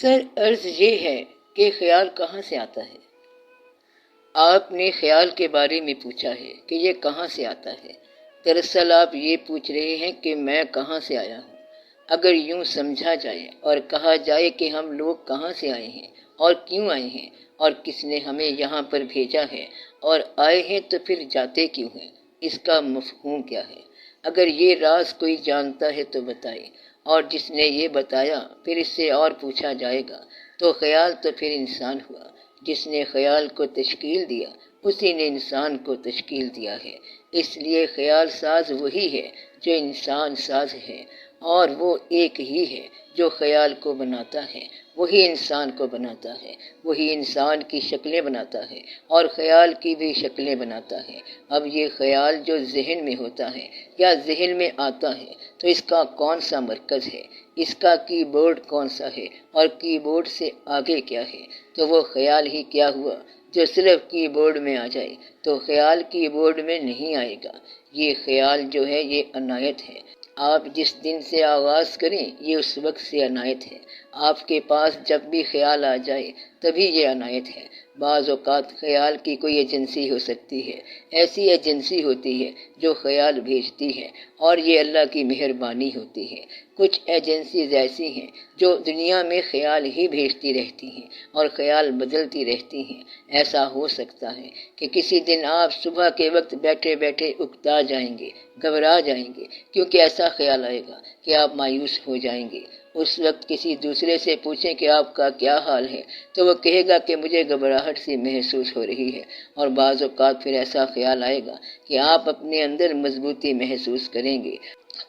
سر عرض یہ ہے کہ خیال کہاں سے آتا ہے؟ آپ نے خیال کے بارے میں پوچھا ہے کہ یہ کہاں سے آتا ہے۔ دراصل آپ یہ پوچھ رہے ہیں کہ میں کہاں سے آیا ہوں۔ اگر یوں سمجھا جائے اور کہا جائے کہ ہم لوگ کہاں سے آئے ہیں اور کیوں آئے ہیں اور کس نے ہمیں یہاں پر بھیجا ہے اور آئے ہیں تو پھر جاتے کیوں ہیں، اس کا مفہوم کیا ہے؟ اگر یہ راز کوئی جانتا ہے تو بتائے، اور جس نے یہ بتایا پھر اس سے اور پوچھا جائے گا تو خیال تو پھر انسان ہوا۔ جس نے خیال کو تشکیل دیا اسی نے انسان کو تشکیل دیا ہے۔ اس لیے خیال ساز وہی ہے جو انسان ساز ہے، اور وہ ایک ہی ہے جو خیال کو بناتا ہے، وہی انسان کو بناتا ہے، وہی انسان کی شکلیں بناتا ہے اور خیال کی بھی شکلیں بناتا ہے۔ اب یہ خیال جو ذہن میں ہوتا ہے یا ذہن میں آتا ہے تو اس کا کون سا مرکز ہے، اس کا کی بورڈ کون سا ہے اور کی بورڈ سے آگے کیا ہے؟ تو وہ خیال ہی کیا ہوا جو صرف کی بورڈ میں آ جائے تو خیال کی بورڈ میں نہیں آئے گا۔ یہ خیال جو ہے یہ عنایت ہے۔ آپ جس دن سے آغاز کریں یہ اس وقت سے عنایت ہے۔ آپ کے پاس جب بھی خیال آ جائے تبھی یہ عنایت ہے۔ بعض اوقات خیال کی کوئی ایجنسی ہو سکتی ہے، ایسی ایجنسی ہوتی ہے جو خیال بھیجتی ہے، اور یہ اللہ کی مہربانی ہوتی ہے۔ کچھ ایجنسیز ایسی ہیں جو دنیا میں خیال ہی بھیجتی رہتی ہیں اور خیال بدلتی رہتی ہیں۔ ایسا ہو سکتا ہے کہ کسی دن آپ صبح کے وقت بیٹھے بیٹھے اکتا جائیں گے، گھبرا جائیں گے، کیونکہ ایسا خیال آئے گا کہ آپ مایوس ہو جائیں گے۔ اس وقت کسی دوسرے سے پوچھیں کہ آپ کا کیا حال ہے تو وہ کہے گا کہ مجھے گھبراہٹ سی محسوس ہو رہی ہے، اور بعض اوقات پھر ایسا خیال آئے گا کہ آپ اپنے اندر مضبوطی محسوس کریں گے۔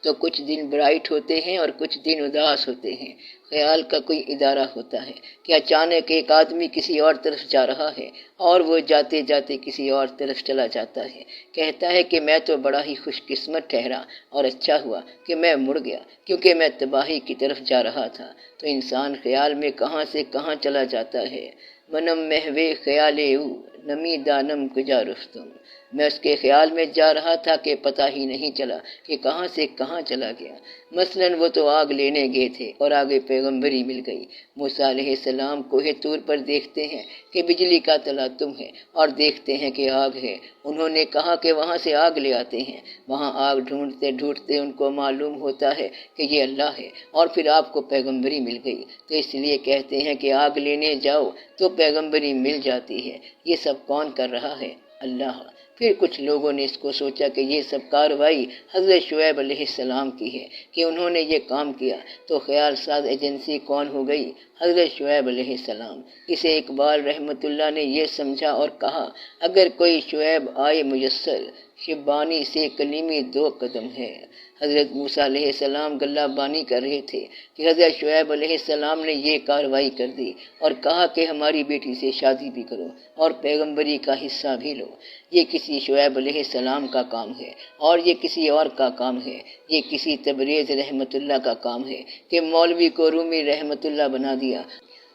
تو کچھ دن برائٹ ہوتے ہیں اور کچھ دن اداس ہوتے ہیں۔ خیال کا کوئی ادارہ ہوتا ہے کہ اچانک ایک آدمی کسی اور طرف جا رہا ہے اور وہ جاتے جاتے کسی اور طرف چلا جاتا ہے، کہتا ہے کہ میں تو بڑا ہی خوش قسمت ٹھہرا اور اچھا ہوا کہ میں مڑ گیا، کیونکہ میں تباہی کی طرف جا رہا تھا۔ تو انسان خیال میں کہاں سے کہاں چلا جاتا ہے۔ منم محوے خیال او نمی دانم کجا رفتم۔ میں اس کے خیال میں جا رہا تھا کہ پتہ ہی نہیں چلا کہ کہاں سے کہاں چلا گیا۔ مثلاً وہ تو آگ لینے گئے تھے اور آگے پیغمبری مل گئی۔ موسیٰ علیہ السلام کوہ طور پر دیکھتے ہیں کہ بجلی کا تلاطم ہے اور دیکھتے ہیں کہ آگ ہے۔ انہوں نے کہا کہ وہاں سے آگ لے آتے ہیں۔ وہاں آگ ڈھونڈتے ڈھونڈتے ان کو معلوم ہوتا ہے کہ یہ اللہ ہے، اور پھر آپ کو پیغمبری مل گئی۔ تو اس لیے کہتے ہیں کہ آگ لینے جاؤ تو پیغمبری مل جاتی ہے۔ یہ سب کون کر رہا ہے؟ اللہ۔ پھر کچھ لوگوں نے اس کو سوچا کہ یہ سب کارروائی حضرت شعیب علیہ السلام کی ہے کہ انہوں نے یہ کام کیا، تو خیال ساز ایجنسی کون ہو گئی؟ حضرت شعیب علیہ السلام۔ اسے اقبال رحمۃ اللہ نے یہ سمجھا اور کہا، اگر کوئی شعیب آئے میسر، شبانی سے کلیمی 2 قدم ہے۔ حضرت موسیٰ علیہ السلام گلہ بانی کر رہے تھے کہ حضرت شعیب علیہ السلام نے یہ کارروائی کر دی اور کہا کہ ہماری بیٹی سے شادی بھی کرو اور پیغمبری کا حصہ بھی لو۔ یہ کسی شعیب علیہ السلام کا کام ہے اور یہ کسی اور کا کام ہے۔ یہ کسی تبریز رحمۃ اللہ کا کام ہے کہ مولوی کو رومی رحمۃ اللہ بنا دیا،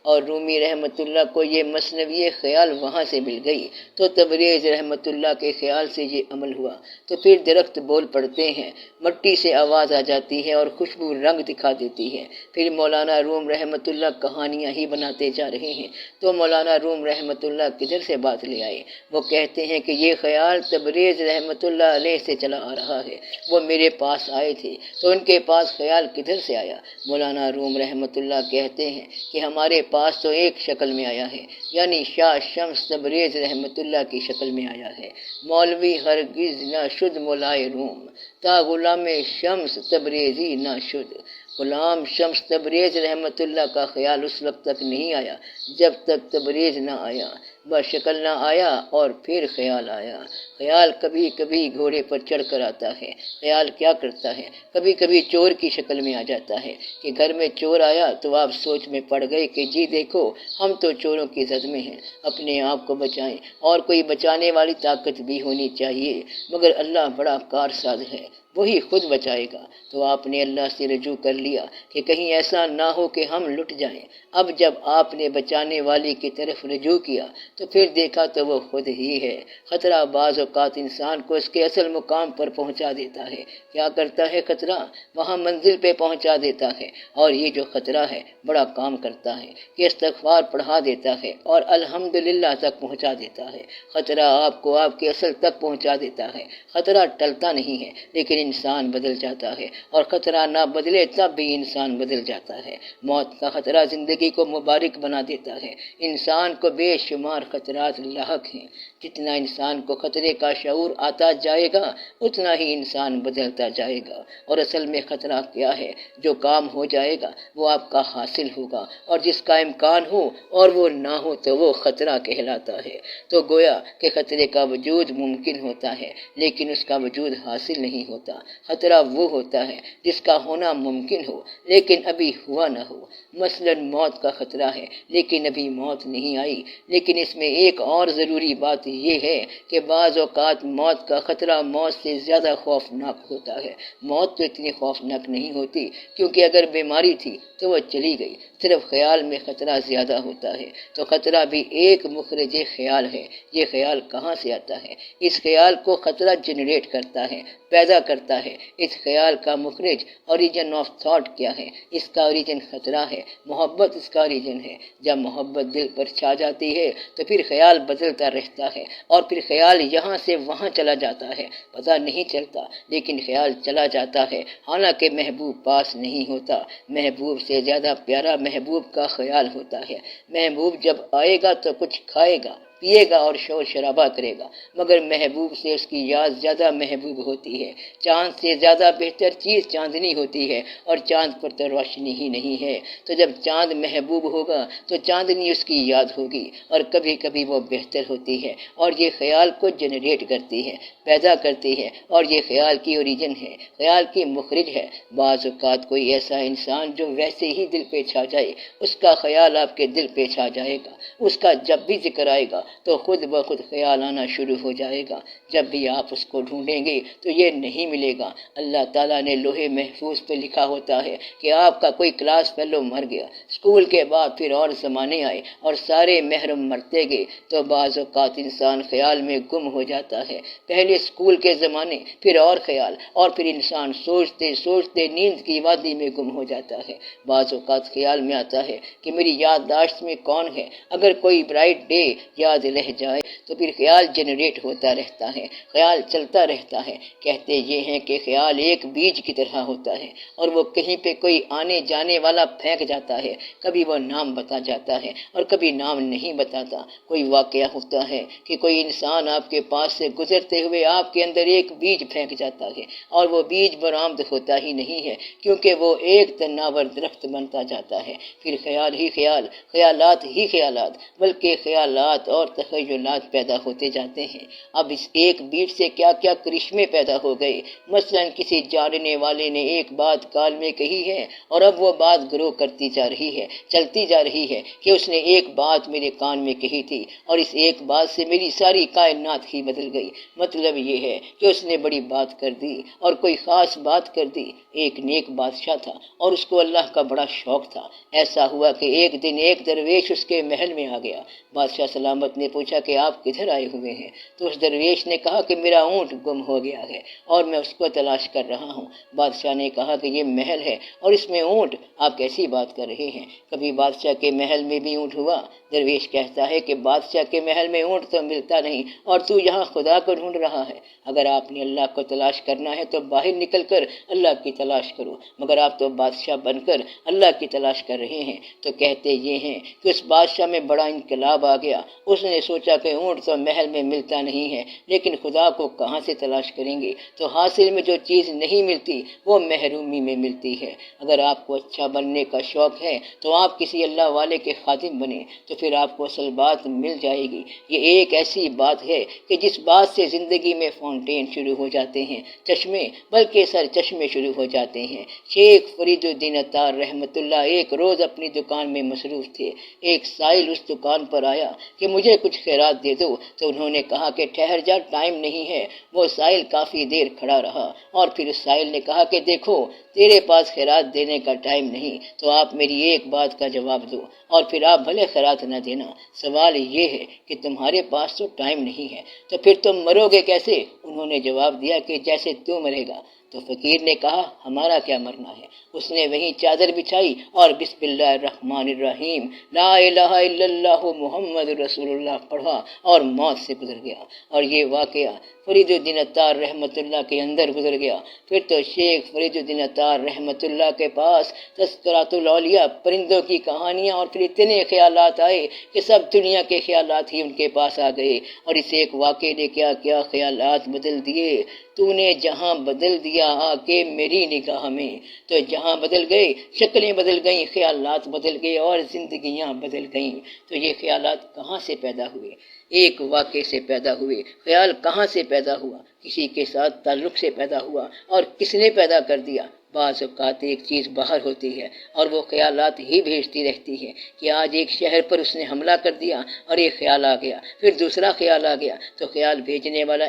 اور رومی رحمۃ اللہ کو یہ مثنوی خیال وہاں سے مل گئی، تو تبریز رحمۃ اللہ کے خیال سے یہ عمل ہوا۔ تو پھر درخت بول پڑتے ہیں، مٹی سے آواز آ جاتی ہے اور خوشبو رنگ دکھا دیتی ہے۔ پھر مولانا روم رحمۃ اللہ کہانیاں ہی بناتے جا رہے ہیں، تو مولانا روم رحمۃ اللہ کدھر سے بات لے آئے؟ وہ کہتے ہیں کہ یہ خیال تبریز رحمۃ اللہ علیہ سے چلا آ رہا ہے، وہ میرے پاس آئے تھے تو ان کے پاس خیال کدھر سے آیا؟ مولانا روم رحمۃ اللہ کہتے ہیں کہ ہمارے پاس تو ایک شکل میں آیا ہے، یعنی شاہ شمس تبریز رحمۃ اللہ کی شکل میں آیا ہے۔ مولوی ہرگز نہ شد مولائے روم، تا غلام شمس تبریزی نہ شد۔ غلام شمس تبریز رحمۃ اللہ کا خیال اس وقت تک نہیں آیا جب تک تبریز نہ آیا، بشکل نہ آیا اور پھر خیال آیا۔ خیال کبھی کبھی گھوڑے پر چڑھ کر آتا ہے۔ خیال کیا کرتا ہے؟ کبھی کبھی چور کی شکل میں آ جاتا ہے کہ گھر میں چور آیا تو آپ سوچ میں پڑ گئے کہ جی دیکھو ہم تو چوروں کی زد میں ہیں، اپنے آپ کو بچائیں، اور کوئی بچانے والی طاقت بھی ہونی چاہیے، مگر اللہ بڑا کارساز ہے، وہی خود بچائے گا۔ تو آپ نے اللہ سے رجوع کر لیا کہ کہیں ایسا نہ ہو کہ ہم لٹ جائیں۔ اب جب آپ نے بچانے والے کی طرف رجوع کیا تو پھر دیکھا تو وہ خود ہی ہے۔ خطرہ بعض اوقات انسان کو اس کے اصل مقام پر پہنچا دیتا ہے۔ کیا کرتا ہے خطرہ؟ وہاں منزل پہ پہنچا دیتا ہے۔ اور یہ جو خطرہ ہے بڑا کام کرتا ہے کہ استغفار پڑھا دیتا ہے اور الحمدللہ تک پہنچا دیتا ہے۔ خطرہ آپ کو آپ کے اصل تک پہنچا دیتا ہے۔ خطرہ ٹلتا نہیں ہے لیکن انسان بدل جاتا ہے، اور خطرہ نہ بدلے تب بھی انسان بدل جاتا ہے۔ موت کا خطرہ زندگی کو مبارک بنا دیتا ہے۔ انسان کو بے شمار خطرات لاحق ہیں۔ جتنا انسان کو خطرے کا شعور آتا جائے گا اتنا ہی انسان بدلتا جائے گا۔ اور اصل میں خطرہ کیا ہے؟ جو کام ہو جائے گا وہ آپ کا حاصل ہوگا، اور جس کا امکان ہو اور وہ نہ ہو تو وہ خطرہ کہلاتا ہے۔ تو گویا کہ خطرے کا وجود ممکن ہوتا ہے لیکن اس کا وجود حاصل نہیں ہوتا۔ خطرہ وہ ہوتا ہے جس کا ہونا ممکن ہو لیکن ابھی ہوا نہ ہو۔ مثلا موت کا خطرہ ہے لیکن ابھی موت نہیں آئی۔ لیکن اس میں ایک اور ضروری بات یہ ہے کہ بعض اوقات موت کا خطرہ موت سے زیادہ خوفناک ہوتا ہے۔ موت تو اتنی خوفناک نہیں ہوتی، کیونکہ اگر بیماری تھی تو وہ چلی گئی، صرف خیال میں خطرہ زیادہ ہوتا ہے۔ تو خطرہ بھی ایک مخرج خیال ہے۔ یہ خیال کہاں سے آتا ہے؟ اس خیال کو خطرہ جنریٹ کرتا ہے، پیدا کرتا ہے۔ اس خیال کا مخرج، اوریجن آف تھاٹ کیا ہے؟ اس کا اوریجن خطرہ ہے، محبت اس کا اوریجن ہے۔ جب محبت دل پر چھا جاتی ہے تو پھر خیال بدلتا رہتا ہے، اور پھر خیال یہاں سے وہاں چلا جاتا ہے، پتہ نہیں چلتا لیکن خیال چلا جاتا ہے، حالانکہ محبوب پاس نہیں ہوتا۔ محبوب سے زیادہ پیارا محبوب کا خیال ہوتا ہے۔ محبوب جب آئے گا تو کچھ کھائے گا، پیے گا اور شور شرابہ کرے گا، مگر محبوب سے اس کی یاد زیادہ محبوب ہوتی ہے۔ چاند سے زیادہ بہتر چیز چاندنی ہوتی ہے، اور چاند پر تو روشنی ہی نہیں ہے۔ تو جب چاند محبوب ہوگا تو چاندنی اس کی یاد ہوگی، اور کبھی کبھی وہ بہتر ہوتی ہے، اور یہ خیال کو جنریٹ کرتی ہے، پیدا کرتی ہے، اور یہ خیال کی اوریجن ہے، خیال کی مخرج ہے۔ بعض اوقات کوئی ایسا انسان جو ویسے ہی دل پہ چھا جائے، اس کا خیال آپ کے دل پہ چھا جائے گا۔ اس کا جب بھی ذکر آئے گا تو خود بخود خیال آنا شروع ہو جائے گا۔ جب بھی آپ اس کو ڈھونڈیں گے تو یہ نہیں ملے گا۔ اللہ تعالیٰ نے لوہے محفوظ پہ لکھا ہوتا ہے کہ آپ کا کوئی کلاس فیلو مر گیا، اسکول کے بعد پھر اور زمانے آئے اور سارے محرم مرتے گئے، تو بعض اوقات انسان خیال میں گم ہو جاتا ہے۔ پہلے اسکول کے زمانے، پھر اور خیال، اور پھر انسان سوچتے سوچتے نیند کی وادی میں گم ہو جاتا ہے۔ بعض اوقات خیال میں آتا ہے کہ میری یادداشت میں کون ہے، اگر کوئی برائٹ ڈے یاد رہ جائے تو پھر خیال جنریٹ ہوتا رہتا ہے، خیال چلتا رہتا ہے۔ کہتے یہ ہیں کہ خیال ایک بیج کی طرح ہوتا ہے، اور وہ کہیں پہ کوئی آنے جانے والا پھینک جاتا ہے، کبھی وہ نام بتا جاتا ہے اور کبھی نام نہیں بتاتا۔ کوئی واقعہ ہوتا ہے کہ کوئی انسان آپ کے پاس سے گزرتے ہوئے آپ کے اندر ایک بیج پھینک جاتا ہے، اور وہ بیج برآمد ہوتا ہی نہیں ہے، کیونکہ وہ ایک تناور درخت بنتا جاتا ہے۔ پھر خیال ہی خیال، خیالات ہی خیالات، بلکہ خیالات اور تخیلات پیدا ہوتے جاتے ہیں۔ اب اس ایک بیج سے کیا کیا کرشمے پیدا ہو گئے۔ مثلا کسی جاننے والے نے ایک بات کال میں کہی ہے، اور اب وہ بات گرو کرتی جا رہی ہے، چلتی جا رہی ہے کہ اس نے ایک بات میرے کان میں کہی تھی، اور اس ایک بات سے میری ساری کائنات ہی بدل گئی۔ مطلب یہ ہے کہ اس نے بڑی بات کر دی، اور کوئی خاص بات کر دی۔ ایک نیک بادشاہ تھا اور اس کو اللہ کا بڑا شوق تھا۔ ایسا ہوا کہ ایک دن ایک درویش اس کے محل میں آ گیا۔ بادشاہ سلامت نے پوچھا کہ آپ کدھر آئے ہوئے ہیں؟ تو اس درویش نے کہا کہ میرا اونٹ گم ہو گیا ہے اور میں اس کو تلاش کر رہا ہوں۔ بادشاہ نے کہا کہ یہ محل ہے اور اس میں اونٹ، آپ کیسی بات کر رہے ہیں؟ کبھی بادشاہ کے محل میں بھی اونٹ ہوا؟ درویش کہتا ہے کہ بادشاہ کے محل میں اونٹ تو ملتا نہیں، اور تو یہاں خدا کو ڈھونڈ رہا ہے۔ اگر آپ نے اللہ کو تلاش کرنا ہے تو باہر نکل کر اللہ کی تلاش کرو، مگر آپ تو بادشاہ بن کر اللہ کی تلاش کر رہے ہیں۔ تو کہتے یہ ہیں کہ اس بادشاہ میں بڑا انقلاب آ گیا۔ اس نے سوچا کہ اونٹ تو محل میں ملتا نہیں ہے، لیکن خدا کو کہاں سے تلاش کریں گے؟ تو حاصل میں جو چیز نہیں ملتی وہ محرومی میں ملتی ہے۔ اگر آپ کو اچھا بننے کا شوق ہے تو آپ کسی اللہ والے کے خادم بنیں، تو پھر آپ کو اصل بات مل جائے گی۔ یہ ایک ایسی بات ہے کہ جس بات سے زندگی میں فاؤنٹین شروع ہو جاتے ہیں، چشمے، بلکہ سر چشمے شروع ہو جاتے ہیں۔ شیخ فرید الدین اتار رحمۃ اللہ ایک روز اپنی دکان میں مصروف تھے۔ ایک سائل اس دکان پر آیا کہ مجھے کچھ خیرات دے دو۔ تو انہوں نے کہا کہ ٹھہر جا، ٹائم نہیں ہے۔ وہ سائل کافی دیر کھڑا رہا اور پھر اس سائل نے کہا کہ دیکھو تیرے پاس خیرات دینے کا ٹائم نہیں، تو آپ میری ایک بات کا جواب دو اور پھر آپ بھلے خیرات نہ دینا۔ سوال یہ ہے کہ تمہارے پاس تو ٹائم نہیں ہے، تو پھر تم مرو گے کیسے؟ انہوں نے جواب دیا کہ جیسے تو مرے گا۔ تو فقیر نے کہا ہمارا کیا مرنا ہے؟ اس نے وہیں چادر بچھائی اور بسم اللہ الرحمن الرحیم لا الہ الا اللہ محمد رسول اللہ پڑھا اور موت سے گزر گیا۔ اور یہ واقعہ فرید الدین عطار رحمۃ اللہ کے اندر گزر گیا۔ پھر تو شیخ فرید الدین عطار رحمۃ اللہ کے پاس تذکرات الاولیاء، پرندوں کی کہانیاں، اور پھر اتنے خیالات آئے کہ سب دنیا کے خیالات ہی ان کے پاس آ گئے۔ اور اس ایک واقعے نے کیا کیا خیالات بدل دیے۔ تو نے جہاں بدل دیا آ کے میری نگاہ میں، تو جہاں بدل گئے، شکلیں بدل گئیں، خیالات بدل گئے اور زندگیاں بدل گئیں۔ تو یہ خیالات کہاں سے پیدا ہوئے؟ ایک واقعے سے پیدا ہوئے۔ خیال کہاں سے پیدا ہوا؟ کسی کے ساتھ تعلق سے پیدا ہوا۔ اور کس نے پیدا کر دیا؟ بعض اوقات ایک چیز باہر ہوتی ہے اور وہ خیالات ہی بھیجتی رہتی ہے کہ آج ایک شہر پر اس نے حملہ کر دیا اور ایک خیال آ گیا، پھر دوسرا خیال آ گیا۔ تو خیال بھیجنے والا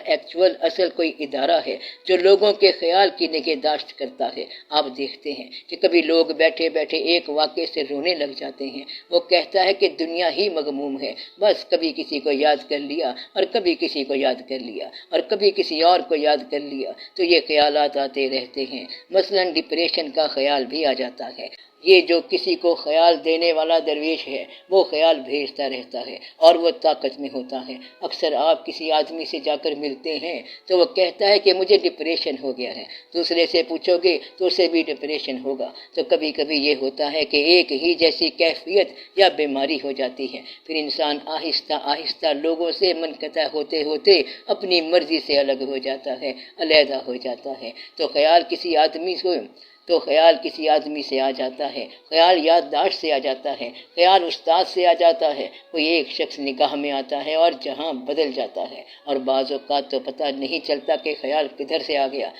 اصل کوئی ادارہ ہے جو لوگوں کے خیال کی نگہداشت کرتا ہے۔ آپ دیکھتے ہیں کہ کبھی لوگ بیٹھے بیٹھے ایک واقعے سے رونے لگ جاتے ہیں۔ وہ کہتا ہے کہ دنیا ہی مغموم ہے، بس کبھی کسی کو یاد کر لیا اور کبھی کسی کو یاد کر لیا اور کبھی کسی اور کو یاد کر لیا۔ تو یہ خیالات آتے رہتے ہیں۔ مثلاً ڈپریشن کا خیال بھی آ جاتا ہے۔ یہ جو کسی کو خیال دینے والا درویش ہے وہ خیال بھیجتا رہتا ہے اور وہ طاقت میں ہوتا ہے۔ اکثر آپ کسی آدمی سے جا کر ملتے ہیں تو وہ کہتا ہے کہ مجھے ڈپریشن ہو گیا ہے، دوسرے سے پوچھو گے تو اسے بھی ڈپریشن ہوگا۔ تو کبھی کبھی یہ ہوتا ہے کہ ایک ہی جیسی کیفیت یا بیماری ہو جاتی ہے، پھر انسان آہستہ آہستہ لوگوں سے منقطع ہوتے ہوتے اپنی مرضی سے الگ ہو جاتا ہے، علیحدہ ہو جاتا ہے۔ تو خیال کسی آدمی سے آ جاتا ہے، خیال یادداشت سے آ جاتا ہے، خیال استاد سے آ جاتا ہے، کوئی ایک شخص نگاہ میں آتا ہے اور جہاں بدل جاتا ہے۔ اور بعض اوقات تو پتہ نہیں چلتا کہ خیال کدھر سے آ گیا۔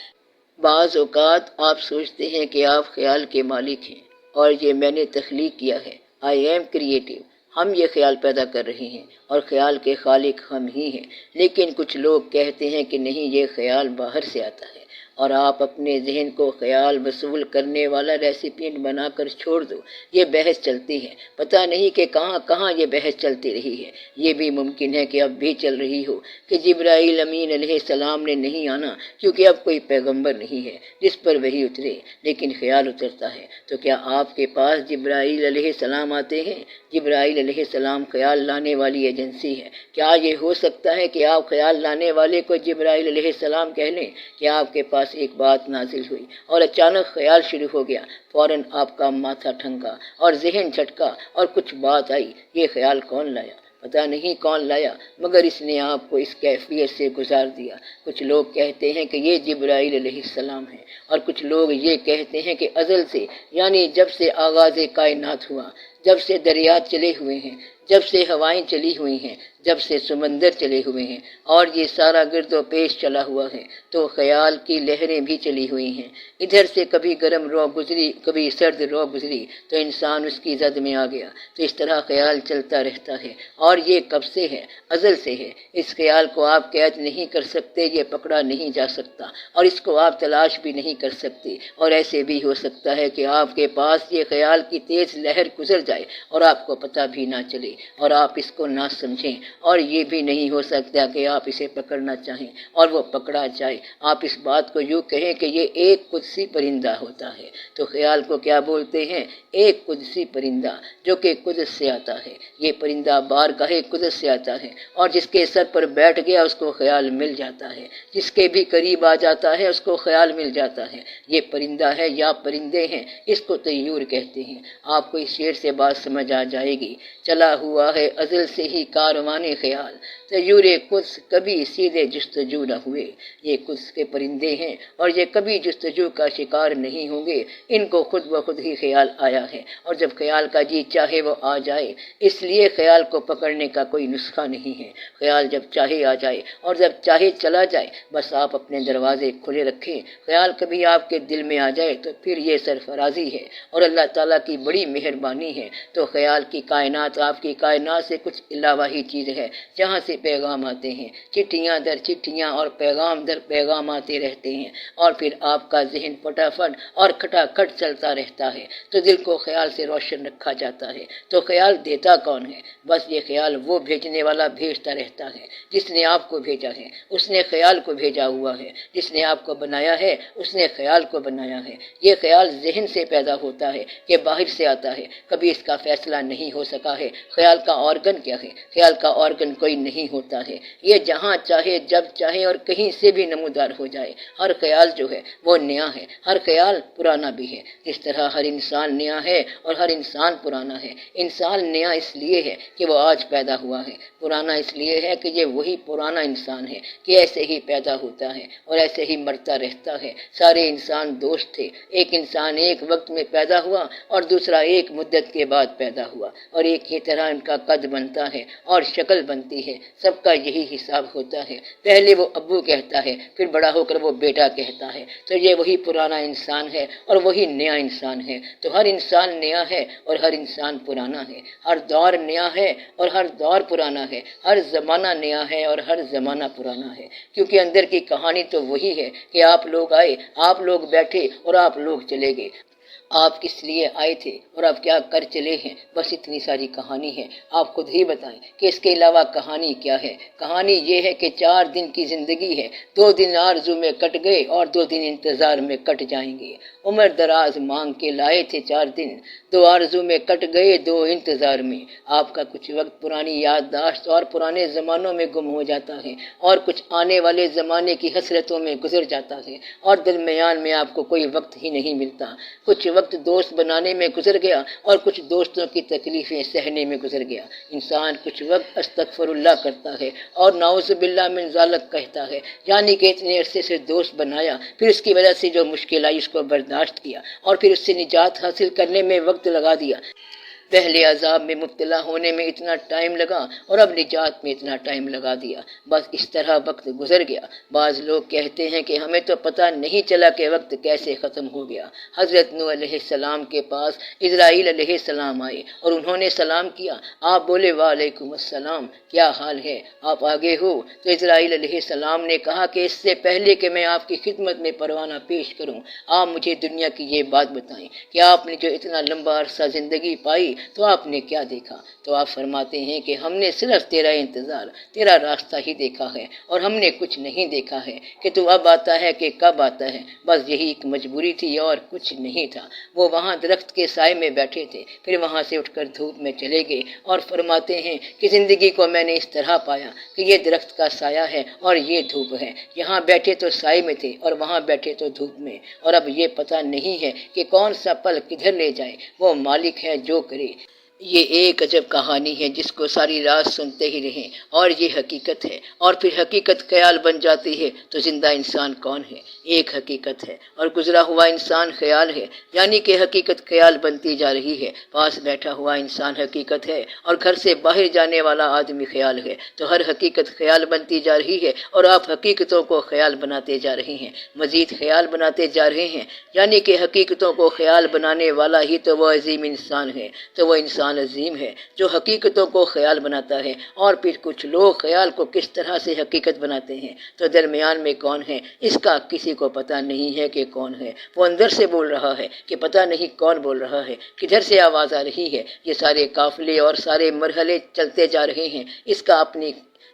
بعض اوقات آپ سوچتے ہیں کہ آپ خیال کے مالک ہیں اور یہ میں نے تخلیق کیا ہے، آئی ایم کریٹو، ہم یہ خیال پیدا کر رہے ہیں اور خیال کے خالق ہم ہی ہیں۔ لیکن کچھ لوگ کہتے ہیں کہ نہیں، یہ خیال باہر سے آتا ہے اور آپ اپنے ذہن کو خیال وصول کرنے والا ریسیپینٹ بنا کر چھوڑ دو۔ یہ بحث چلتی ہے، پتہ نہیں کہ کہاں کہاں یہ بحث چلتی رہی ہے۔ یہ بھی ممکن ہے کہ اب بھی چل رہی ہو کہ جبرائیل امین علیہ السلام نے نہیں آنا کیونکہ اب کوئی پیغمبر نہیں ہے جس پر وحی اترے، لیکن خیال اترتا ہے۔ تو کیا آپ کے پاس جبرائیل علیہ السلام آتے ہیں؟ جبرائیل علیہ السلام خیال لانے والی ایجنسی ہے۔ کیا یہ ہو سکتا ہے کہ آپ خیال لانے والے کو جبرائیل علیہ السلام کہہ لیں کہ آپ کے پاس ایک بات نازل ہوئی اور اچانک خیال شروع ہو گیا، فوراً آپ کا ماتھا ٹھنکا اور ذہن جھٹکا اور کچھ بات آئی؟ یہ خیال کون لایا؟ پتہ نہیں کون لایا، مگر اس نے آپ کو اس کیفیت سے گزار دیا۔ کچھ لوگ کہتے ہیں کہ یہ جبرائیل علیہ السلام ہے اور کچھ لوگ یہ کہتے ہیں کہ ازل سے، یعنی جب سے آغاز کائنات ہوا، جب سے دریا چلے ہوئے ہیں، جب سے ہوائیں چلی ہوئی ہیں، جب سے سمندر چلے ہوئے ہیں اور یہ سارا گرد و پیش چلا ہوا ہے، تو خیال کی لہریں بھی چلی ہوئی ہیں۔ ادھر سے کبھی گرم رو گزری، کبھی سرد رو گزری تو انسان اس کی زد میں آ گیا۔ تو اس طرح خیال چلتا رہتا ہے اور یہ کب سے ہے؟ ازل سے ہے۔ اس خیال کو آپ قید نہیں کر سکتے، یہ پکڑا نہیں جا سکتا اور اس کو آپ تلاش بھی نہیں کر سکتے۔ اور ایسے بھی ہو سکتا ہے کہ آپ کے پاس یہ خیال کی تیز لہر گزر جائے اور آپ کو پتہ بھی نہ چلے اور آپ اس کو نہ سمجھیں، اور یہ بھی نہیں ہو سکتا کہ آپ اسے پکڑنا چاہیں اور وہ پکڑا جائے۔ آپ اس بات کو یوں کہیں کہ یہ ایک قدسی پرندہ ہوتا ہے، تو خیال کو کیا بولتے ہیں؟ ایک قدسی پرندہ جو کہ قدس سے آتا ہے۔ یہ پرندہ بارگاہ قدس سے آتا ہے اور جس کے سر پر بیٹھ گیا اس کو خیال مل جاتا ہے، جس کے بھی قریب آ جاتا ہے اس کو خیال مل جاتا ہے۔ یہ پرندہ ہے یا پرندے ہیں، اس کو طیور کہتے ہیں۔ آپ کو اس شعر سے بات سمجھ آ جائے گی۔ چلا ہوا ہے ازل سے ہی کاروان خیال، طیور قدس کبھی سیدھے جستجو نہ ہوئے۔ یہ قدس کے پرندے ہیں اور یہ کبھی جستجو کا شکار نہیں ہوں گے، ان کو خود بخود ہی خیال آیا ہے، اور جب خیال کا جی چاہے وہ آ جائے۔ اس لیے خیال کو پکڑنے کا کوئی نسخہ نہیں ہے۔ خیال جب چاہے آ جائے اور جب چاہے چلا جائے، بس آپ اپنے دروازے کھلے رکھیں۔ خیال کبھی آپ کے دل میں آ جائے تو پھر یہ سرفرازی ہے اور اللہ تعالیٰ کی بڑی مہربانی ہے، تو خیال کی کائنات آپ کی کائنات سے کچھ علاوہ ہی چیزیں مسجد ہے جہاں سے پیغام آتے ہیں، چٹھیاں در چٹھیاں اور پیغام در پیغام آتے رہتے ہیں، اور پھر آپ کا ذہن پٹافٹ اور کھٹا کھٹ چلتا رہتا ہے تو دل کو خیال سے روشن رکھا جاتا ہے۔ تو خیال دیتا کون ہے؟ بس یہ خیال وہ بھیجنے والا بھیجتا رہتا ہے جس نے آپ کو بھیجا ہے، اس نے خیال کو بھیجا ہوا ہے، جس نے آپ کو بنایا ہے اس نے خیال کو بنایا ہے۔ یہ خیال ذہن سے پیدا ہوتا ہے کہ باہر سے آتا ہے، کبھی اس کا فیصلہ نہیں ہو سکا ہے۔ خیال کا آرگن کیا ہے؟ خیال کا آرگن کوئی نہیں ہوتا ہے، یہ جہاں چاہے جب چاہے اور کہیں سے بھی نمودار ہو جائے۔ ہر خیال جو ہے وہ نیا ہے، ہر خیال پرانا بھی ہے، جس طرح ہر انسان نیا ہے اور ہر انسان پرانا ہے۔ انسان نیا اس لیے ہے کہ وہ آج پیدا ہوا ہے، پرانا اس لیے ہے کہ یہ وہی پرانا انسان ہے کہ ایسے ہی پیدا ہوتا ہے اور ایسے ہی مرتا رہتا ہے۔ سارے انسان دوست تھے، ایک انسان ایک وقت میں پیدا ہوا اور دوسرا ایک مدت کے بعد پیدا ہوا، اور ایک ہی طرح ان کا قد بنتا ہے اور شکل بنتی ہے۔ سب کا یہی حساب ہوتا ہے، پہلے وہ ابو کہتا ہے، پھر بڑا ہو کر وہ بیٹا کہتا ہے۔ تو یہ وہی پرانا انسان ہے اور وہی نیا انسان ہے۔ تو ہر انسان نیا ہے اور ہر انسان پرانا ہے، ہر دور نیا ہے اور ہر دور پرانا ہے، ہر زمانہ نیا ہے اور ہر زمانہ پرانا ہے، کیونکہ اندر کی کہانی تو وہی ہے کہ آپ لوگ آئے، آپ لوگ بیٹھے اور آپ لوگ چلے گئے۔ آپ کس لیے آئے تھے اور آپ کیا کر چلے ہیں، بس اتنی ساری کہانی ہے۔ آپ خود ہی بتائیں کہ اس کے علاوہ کہانی کیا ہے؟ کہانی یہ ہے کہ 4 دن کی زندگی ہے، 2 دن آرزو میں کٹ گئے اور 2 دن انتظار میں کٹ جائیں گے۔ عمر دراز مانگ کے لائے تھے 4 دن، 2 آرزو میں کٹ گئے 2 انتظار میں۔ آپ کا کچھ وقت پرانی یادداشت اور پرانے زمانوں میں گم ہو جاتا ہے، اور کچھ آنے والے زمانے کی حسرتوں میں گزر جاتا ہے، اور درمیان میں آپ کو کوئی وقت ہی نہیں ملتا۔ کچھ وقت دوست بنانے میں گزر گیا اور کچھ دوستوں کی تکلیفیں سہنے میں گزر گیا۔ انسان کچھ وقت استغفر اللہ کرتا ہے اور نعوذ باللہ من ذالک کہتا ہے، یعنی کہ اتنے عرصے سے دوست بنایا، پھر اس کی وجہ سے جو مشکل آئی اس کو برداشت کیا اور پھر اس سے نجات حاصل کرنے میں وقت لگا دیا۔ پہلے عذاب میں مبتلا ہونے میں اتنا ٹائم لگا اور اب نجات میں اتنا ٹائم لگا دیا، بس اس طرح وقت گزر گیا۔ بعض لوگ کہتے ہیں کہ ہمیں تو پتہ نہیں چلا کہ وقت کیسے ختم ہو گیا۔ حضرت نوح علیہ السلام کے پاس اسرائیل علیہ السلام آئے اور انہوں نے سلام کیا۔ آپ بولے وعلیکم السلام، کیا حال ہے، آپ آگے ہو؟ تو اسرائیل علیہ السلام نے کہا کہ اس سے پہلے کہ میں آپ کی خدمت میں پروانہ پیش کروں، آپ مجھے دنیا کی یہ بات بتائیں کہ آپ نے جو اتنا لمبا عرصہ زندگی پائی تو آپ نے کیا دیکھا؟ تو آپ فرماتے ہیں کہ ہم نے صرف تیرا انتظار، تیرا راستہ ہی دیکھا ہے، اور ہم نے کچھ نہیں دیکھا ہے کہ تو اب آتا ہے کہ کب آتا ہے، بس یہی ایک مجبوری تھی اور کچھ نہیں تھا۔ وہ وہاں درخت کے سائے میں بیٹھے تھے، پھر وہاں سے اٹھ کر دھوپ میں چلے گئے، اور فرماتے ہیں کہ زندگی کو میں نے اس طرح پایا کہ یہ درخت کا سایہ ہے اور یہ دھوپ ہے، یہاں بیٹھے تو سائے میں تھے اور وہاں بیٹھے تو دھوپ میں، اور اب یہ پتہ نہیں ہے کہ کون سا پل کدھر لے جائے، وہ مالک ہے جو کرے۔ یہ ایک عجب کہانی ہے جس کو ساری رات سنتے ہی رہیں، اور یہ حقیقت ہے، اور پھر حقیقت خیال بن جاتی ہے۔ تو زندہ انسان کون ہے؟ ایک حقیقت ہے اور گزرا ہوا انسان خیال ہے، یعنی کہ حقیقت خیال بنتی جا رہی ہے۔ پاس بیٹھا ہوا انسان حقیقت ہے اور گھر سے باہر جانے والا آدمی خیال ہے۔ تو ہر حقیقت خیال بنتی جا رہی ہے اور آپ حقیقتوں کو خیال بناتے جا رہے ہیں، مزید خیال بناتے جا رہے ہیں، یعنی کہ حقیقتوں کو خیال بنانے والا ہی تو وہ عظیم انسان ہے۔ تو وہ انسان عظیم ہے جو حقیقتوں کو خیال بناتا ہے، اور پھر کچھ لوگ خیال کو کس طرح سے حقیقت بناتے ہیں۔ تو درمیان میں کون ہے، اس کا کسی کو پتہ نہیں ہے کہ کون ہے۔ وہ اندر سے بول رہا ہے کہ پتہ نہیں کون بول رہا ہے، کدھر سے آواز آ رہی ہے۔ یہ سارے قافلے اور سارے مرحلے چلتے جا رہے ہیں،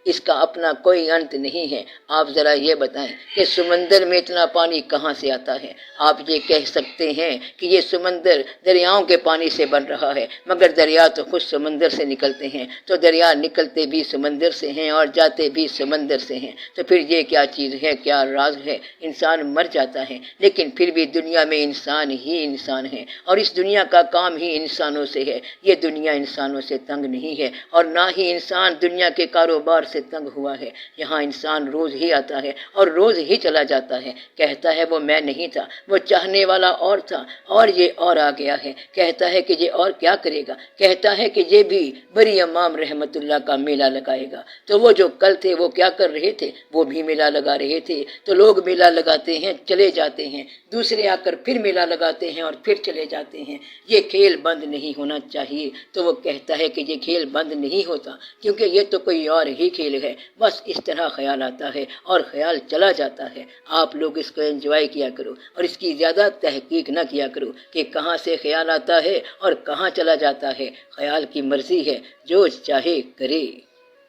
اس کا اپنا کوئی انت نہیں ہے۔ آپ ذرا یہ بتائیں کہ سمندر میں اتنا پانی کہاں سے آتا ہے؟ آپ یہ کہہ سکتے ہیں کہ یہ سمندر دریاؤں کے پانی سے بن رہا ہے، مگر دریا تو خود سمندر سے نکلتے ہیں، تو دریا نکلتے بھی سمندر سے ہیں اور جاتے بھی سمندر سے ہیں۔ تو پھر یہ کیا چیز ہے، کیا راز ہے؟ انسان مر جاتا ہے لیکن پھر بھی دنیا میں انسان ہی انسان ہے، اور اس دنیا کا کام ہی انسانوں سے ہے۔ یہ دنیا انسانوں سے تنگ نہیں ہے، اور نہ ہی انسان دنیا کے کاروبار سے تنگ ہوا ہے۔ یہاں انسان روز ہی آتا ہے اور روز ہی چلا جاتا ہے، کہتا ہے وہ میں نہیں تھا، وہ چاہنے والا اور تھا اور یہ اور آ گیا ہے، کہتا ہے کہ یہ اور کیا کرے گا، کہتا ہے کہ یہ بھی بری امام رحمت اللہ کا میلہ لگائے گا۔ تو وہ جو کل تھے وہ کیا کر رہے تھے؟ وہ بھی میلہ لگا رہے تھے۔ تو لوگ میلہ لگاتے ہیں چلے جاتے ہیں، دوسرے آ کر پھر میلہ لگاتے ہیں اور پھر چلے جاتے ہیں، یہ کھیل بند نہیں ہونا چاہیے۔ تو وہ کہتا ہے کہ یہ کھیل بند نہیں ہوتا، کیونکہ یہ تو کوئی اور ہی کھیل ہے، بس اس طرح خیال آتا ہے اور خیال چلا جاتا ہے۔ آپ لوگ اس کو انجوائے کیا کرو اور اس کی زیادہ تحقیق نہ کیا کرو کہ کہاں سے خیال آتا ہے اور کہاں چلا جاتا ہے۔ خیال کی مرضی ہے، جو چاہے کرے۔